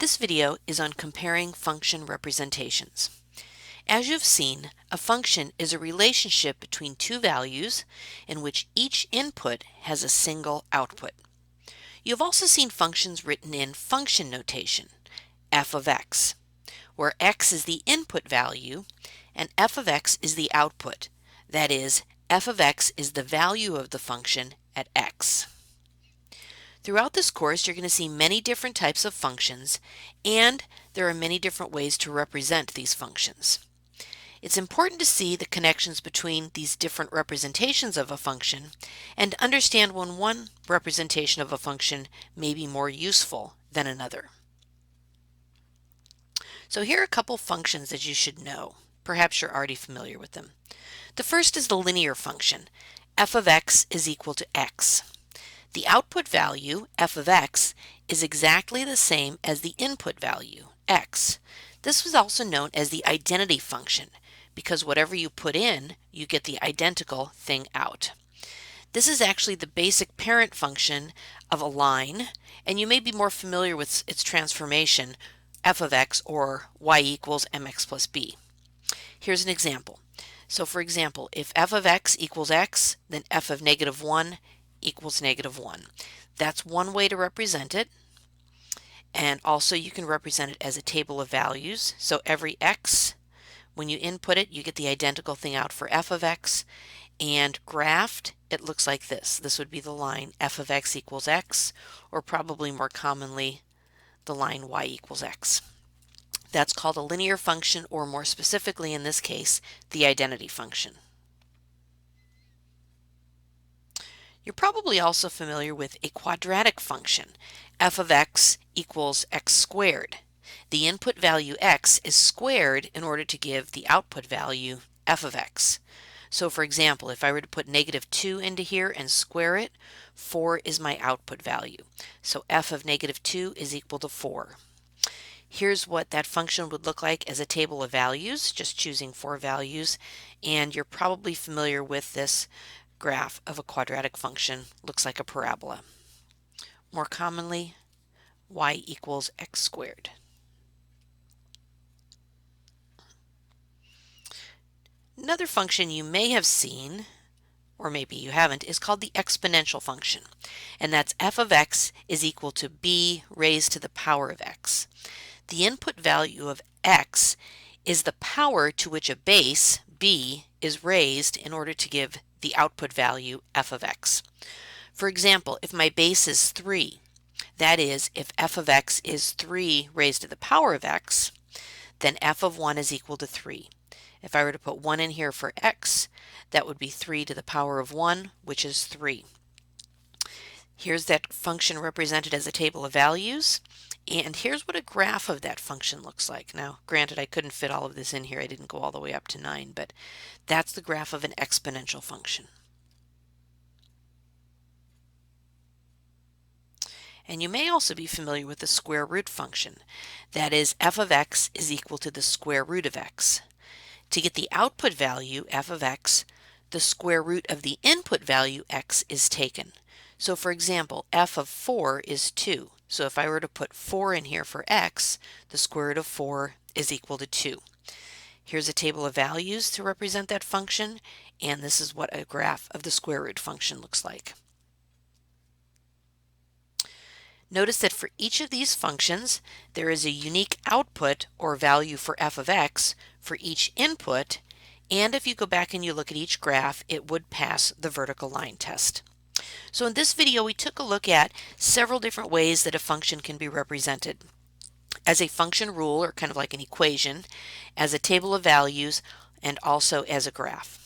This video is on comparing function representations. As you've seen, a function is a relationship between two values in which each input has a single output. You've also seen functions written in function notation, f of x, where x is the input value and f of x is the output. That is, f of x is the value of the function at x. Throughout this course, you're going to see many different types of functions, and there are many different ways to represent these functions. It's important to see the connections between these different representations of a function and understand when one representation of a function may be more useful than another. So here are a couple functions that you should know. Perhaps you're already familiar with them. The first is the linear function. F of x is equal to x. The output value, f of x, is exactly the same as the input value, x. This was also known as the identity function, because whatever you put in, you get the identical thing out. This is actually the basic parent function of a line, and you may be more familiar with its transformation, f of x, or y equals mx plus b. Here's an example. So for example, if f of x equals x, then f of negative 1 equals negative 1. That's one way to represent it. And also you can represent it as a table of values. So every x, when you input it, you get the identical thing out for f of x. And graphed, it looks like this. This would be the line f of x equals x, or probably more commonly the line y equals x. That's called a linear function, or more specifically in this case, the identity function. You're probably also familiar with a quadratic function. F of x equals x squared. The input value x is squared in order to give the output value f of x. So for example, if I were to put negative 2 into here and square it, 4 is my output value. So f of negative 2 is equal to 4. Here's what that function would look like as a table of values, just choosing 4 values, and you're probably familiar with this graph of a quadratic function. Looks like a parabola. More commonly, y equals x squared. Another function you may have seen, or maybe you haven't, is called the exponential function, and that's f of x is equal to b raised to the power of x. The input value of x is the power to which a base, b, is raised in order to give the output value f of x. For example, if my base is 3, that is, if f of x is 3 raised to the power of x, then f of 1 is equal to 3. If I were to put 1 in here for x, that would be 3 to the power of 1, which is 3. Here's that function represented as a table of values, and here's what a graph of that function looks like. Now, granted, I couldn't fit all of this in here. I didn't go all the way up to 9, but that's the graph of an exponential function. And you may also be familiar with the square root function. That is, f of x is equal to the square root of x. To get the output value, f of x, the square root of the input value, x, is taken. So for example, f of 4 is 2. So if I were to put 4 in here for x, the square root of 4 is equal to 2. Here's a table of values to represent that function, and this is what a graph of the square root function looks like. Notice that for each of these functions, there is a unique output or value for f of x for each input, and if you go back and you look at each graph, it would pass the vertical line test. So in this video, we took a look at several different ways that a function can be represented. As a function rule, or kind of like an equation, as a table of values, and also as a graph.